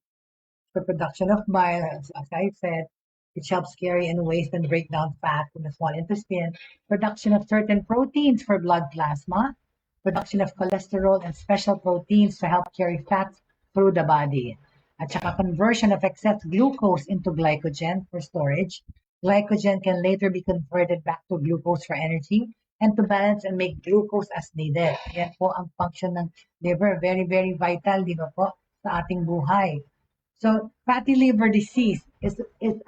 The production of bile, as I said, which helps carry and waste and break down fat in the small intestine. Production of certain proteins for blood plasma. Production of cholesterol and special proteins to help carry fats through the body. At saka conversion of excess glucose into glycogen for storage. Glycogen can later be converted back to glucose for energy and to balance and make glucose as needed. Yan po ang function ng liver. Very, very vital, di ba po, sa ating buhay. So fatty liver disease is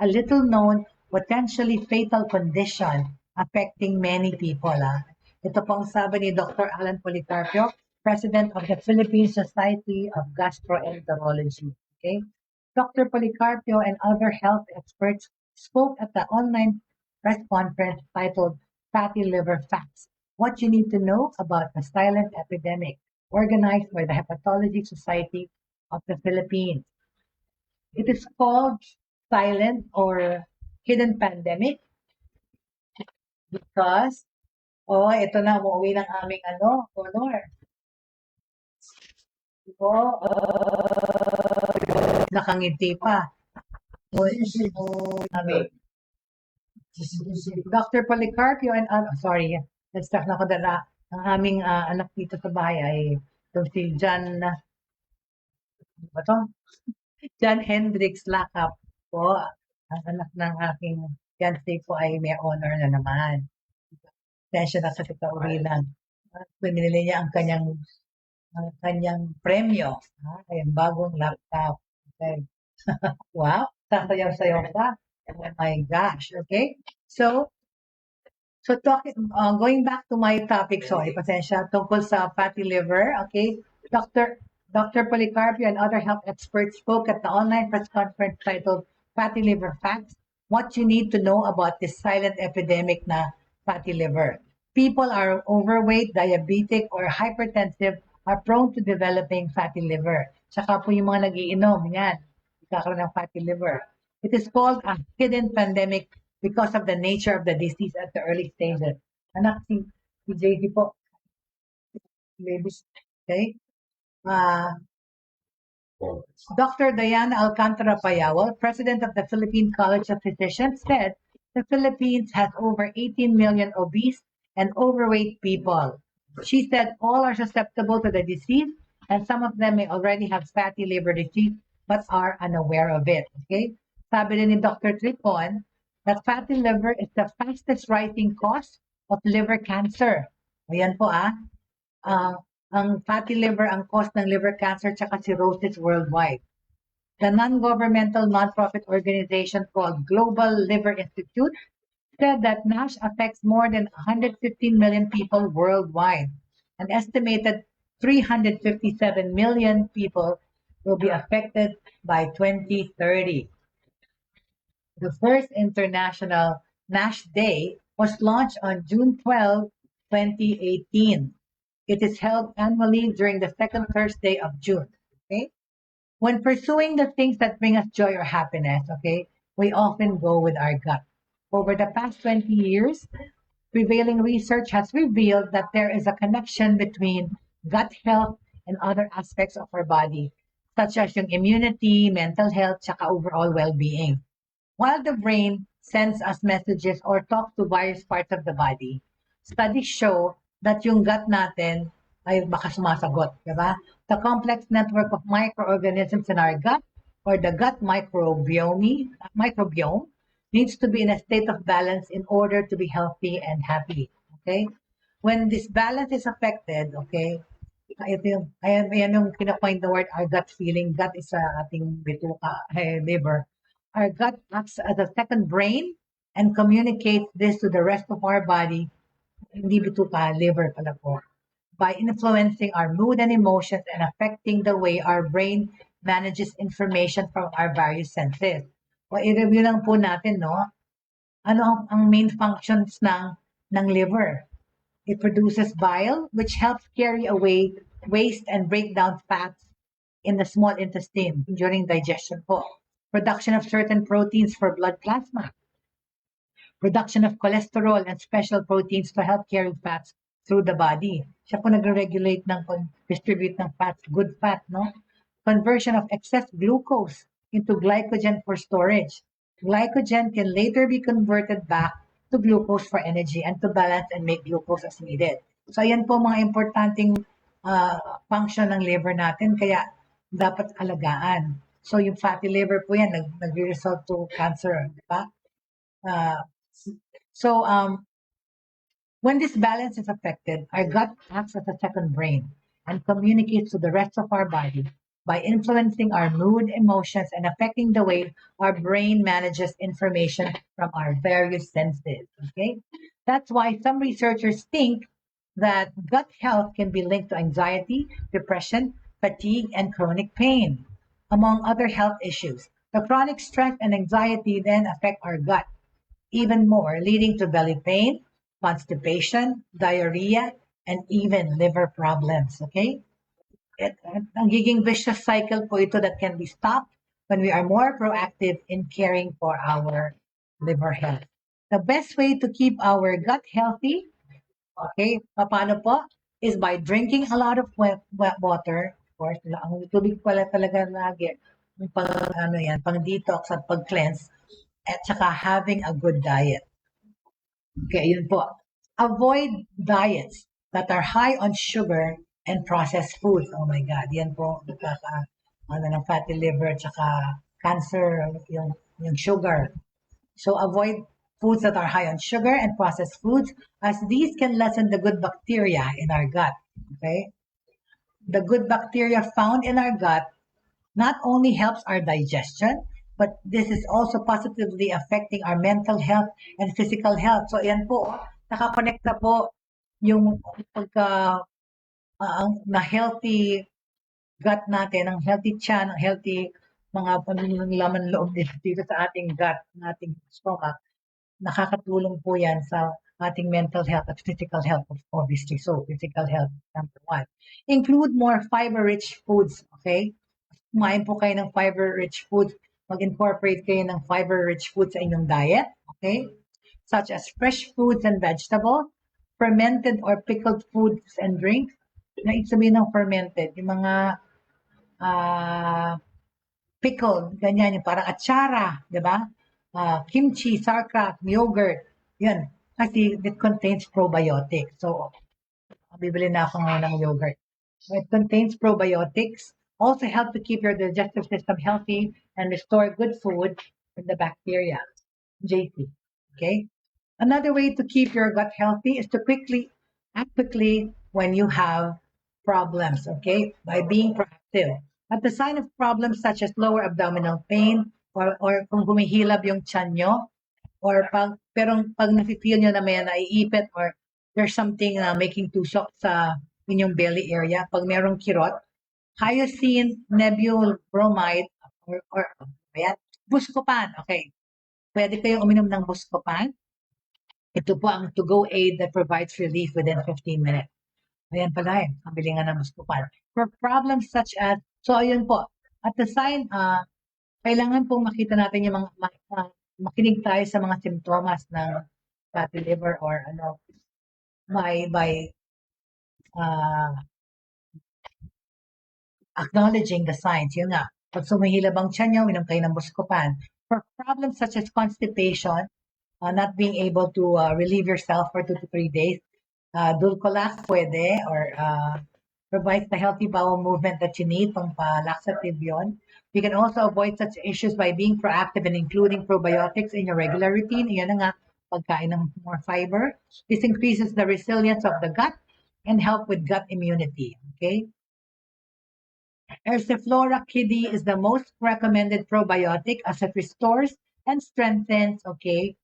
a little known, potentially fatal condition affecting many people. Ito po ang sabi ni Dr. Alan Policarpio, President of the Philippine Society of Gastroenterology. Okay? Dr. Policarpio and other health experts spoke at the online press conference titled Fatty Liver Facts, What You Need to Know About the Silent Epidemic, organized by the Hepatology Society of the Philippines. It is called silent or hidden pandemic because, ito na, umuwi ng aming honor. Nakangiti pa. Dr. Policarpio and, sorry, nag-stuck na ako dala. Ang aming anak dito sa bahay ay si John, ba to? John Hendricks Lakap po, ang anak ng aking fiancé po ay may honor na naman. Tensya na sa kitauwi lang. Pinili niya ang kanyang premyo. Ay, bagong laptop. Okay. Wow, sasayaw-sayaw pa. Oh my gosh. Okay. So going back to my topic, sorry, pasensya, tungkol sa fatty liver, okay? Dr. Policarpio and other health experts spoke at the online press conference titled Fatty Liver Facts, What You Need to Know About This Silent Epidemic na fatty liver. People are overweight, diabetic, or hypertensive are prone to developing fatty liver. Tsaka po yung mga nagiinom, yan, magkakaroon ng fatty liver. It is called a hidden pandemic because of the nature of the disease at the early stages. Anak, si JC po, babies, okay? Dr. Diana Alcantara Payawal, president of the Philippine College of Physicians, said the Philippines has over 18 million obese and overweight people. She said all are susceptible to the disease and some of them may already have fatty liver disease but are unaware of it. Okay? Sabi rin ni Dr. Tripon that fatty liver is the fastest rising cause of liver cancer. Ayan po ang fatty liver ang cause ng liver cancer tsaka cirrhosis worldwide. The non-governmental non-profit organization called Global Liver Institute said that NASH affects more than 115 million people worldwide. An estimated 357 million people will be affected by 2030. The first International NASH Day was launched on June 12, 2018. It is held annually during the second Thursday of June. Okay? When pursuing the things that bring us joy or happiness, okay, we often go with our gut. Over the past 20 years, prevailing research has revealed that there is a connection between gut health and other aspects of our body, such as yung immunity, mental health, tsaka overall well-being. While the brain sends us messages or talks to various parts of the body, studies show that yung gut natin ay baka sumasagot, di ba? The complex network of microorganisms in our gut, or the gut microbiome needs to be in a state of balance in order to be healthy and happy. Okay? When this balance is affected, okay, ayan yung kinakoin the word, our gut feeling. Gut is ating bituka, liver. Our gut acts as a second brain and communicates this to the rest of our body. Hindi bituka, liver pala po. By influencing our mood and emotions and affecting the way our brain manages information from our various senses. O i-review lang po natin, no? Ano ang main functions ng liver? It produces bile, which helps carry away waste and break down fats in the small intestine during digestion po. Production of certain proteins for blood plasma. Production of cholesterol and special proteins to help carry fats through the body. Siya po nagre-regulate distribute ng fats, good fat, no? Conversion of excess glucose into glycogen for storage. Glycogen can later be converted back to glucose for energy and to balance and make glucose as needed. So ayan po mga importanteng function ng liver natin, kaya dapat alagaan. So yung fatty liver po yan, nag-result to cancer, di ba? When this balance is affected, our gut acts as a second brain and communicates to the rest of our body by influencing our mood, emotions, and affecting the way our brain manages information from our various senses. Okay? That's why some researchers think that gut health can be linked to anxiety, depression, fatigue, and chronic pain, among other health issues. The chronic stress and anxiety then affect our gut even more, leading to belly pain, constipation, diarrhea, and even liver problems. Okay? Ang giging vicious cycle po ito that can be stopped when we are more proactive in caring for our liver health. The best way to keep our gut healthy, okay, paano po, is by drinking a lot of wet water. Of course, ang tubig pala talaga lagi, pang detox at pag cleanse, at saka having a good diet. Okay, yun po. Avoid diets that are high on sugar and processed foods. Oh my God, yan po ng fatty liver tsaka cancer, yung sugar. So avoid foods that are high on sugar and processed foods, as these can lessen the good bacteria in our gut. Okay, the good bacteria found in our gut not only helps our digestion, but this is also positively affecting our mental health and physical health. So yan po, nakakonekta po yung pagka na healthy gut natin, ang healthy tiyan, ang healthy mga laman loob dito sa ating gut, ating stomach, nakakatulong po yan sa ating mental health at physical health, obviously. So, physical health, number one. Include more fiber-rich foods, okay? Kumain po kayo ng fiber-rich foods. Mag-incorporate kayo ng fiber-rich foods sa inyong diet, okay? Such as fresh fruits and vegetables, fermented or pickled foods and drinks. Na ibig sabihin ng fermented, yung mga pickled, ganyan, yung parang atsara, di ba? Kimchi, sauerkraut, yogurt, yan. Kasi it contains probiotics. So, bibili na ako ngayon ng yogurt. So, it contains probiotics. Also help to keep your digestive system healthy and restore good food in the bacteria. JC. Okay? Another way to keep your gut healthy is to act quickly when you have problems, okay? By being proactive. At the sign of problems such as lower abdominal pain or kung humihilab yung tiyan nyo, or pag nafe-feel nyo na may naiipit or there's something making tusok sa inyong belly area. Pag merong kirot, hyacinth, nebule, bromide, or ayan, buscopan. Okay. Pwede kayong uminom ng buscopan. Ito po ang to-go aid that provides relief within 15 minutes. Ayan pala eh, ang bilingan ng buscopan. For problems such as, so ayun po, at the sign, kailangan pong makita natin yung makinig tayo sa mga simptomas ng fatty liver or by acknowledging the signs. Yun nga, pag sumihilab ang tiyan nyo, inom kayo ng buscopan. For problems such as constipation, not being able to relieve yourself for 2 to 3 days, dulcolax pwede, or provides the healthy bowel movement that you need, pang laxative yun. You can also avoid such issues by being proactive and including probiotics in your regular routine. Yan na nga, pagkain ng more fiber. This increases the resilience of the gut and help with gut immunity. Okay. Ersiflora Kidney is the most recommended probiotic as it restores and strengthens, okay,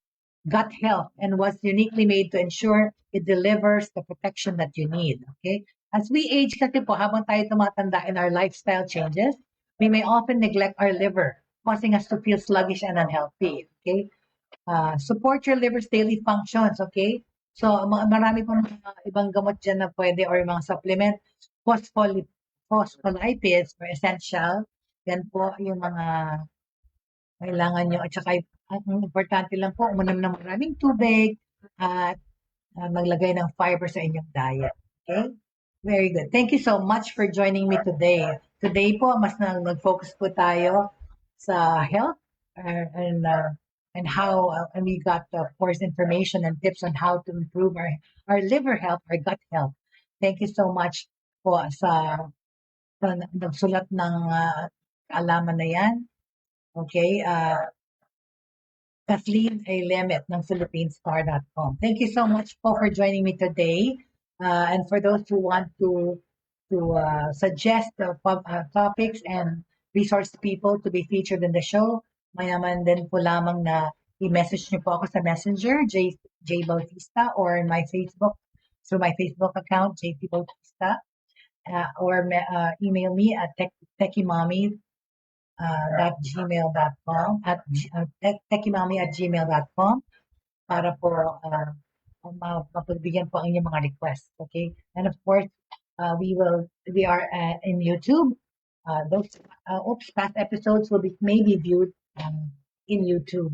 gut health and was uniquely made to ensure it delivers the protection that you need. Okay. As we age kasi po, habang tayo tumatanda in our lifestyle changes, we may often neglect our liver, causing us to feel sluggish and unhealthy. Okay. Support your liver's daily functions. Okay. So, marami pong ibang gamot dyan na pwede or mga supplement. Phospholipids or essential. Yan po yung mga kailangan nyo. At saka, ang importante lang po, uminom ng maraming tubig at maglagay ng fiber sa inyong diet. Okay? Very good. Thank you so much for joining me today. Today po, mas nag-focus po tayo sa health and how and we got, of course, information and tips on how to improve our liver health, our gut health. Thank you so much po sa nagsulat ng kaalaman na yan. Okay. Kathleen A. Lemet ng PhilippineStar.com. Thank you so much po for joining me today. And for those who want to suggest topics and resource people to be featured in the show, mayaman din po lamang na i-message niyo po ako sa Messenger, J Bautista, or in my Facebook, through my Facebook account, JP Bautista, or email me at techiemommy@gmail.com at techiemommy@gmail.com para po mapagbigyan po ang inyong mga requests. Okay, and of course we are in YouTube. Those past episodes may be viewed in YouTube,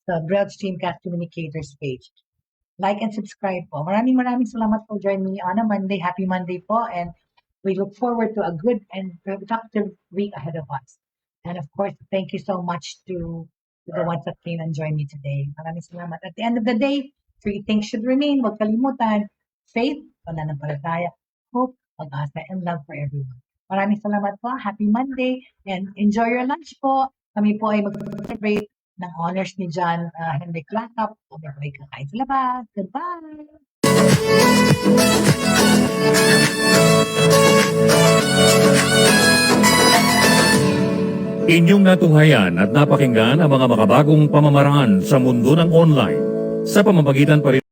the Broad Stream Cast Communicators page. Like and subscribe po. Maraming salamat po joining me on a Monday. Happy Monday po, and we look forward to a good and productive week ahead of us. And of course, thank you so much to the ones that came and joined me today. Maraming salamat. At the end of the day, 3 things should remain. Huwag kalimutan: faith, pananampalataya, hope, pag-asa, and love for everyone. Maraming salamat po. Happy Monday, and enjoy your lunch po. Kami po ay mag-celebrate ng honors ni John Henry Clackup. Kami po ay kakain sa labas. Goodbye!
Inyong natunghayan at napakinggan ang mga makabagong pamamaraan sa mundo ng online sa pamamagitan pa rin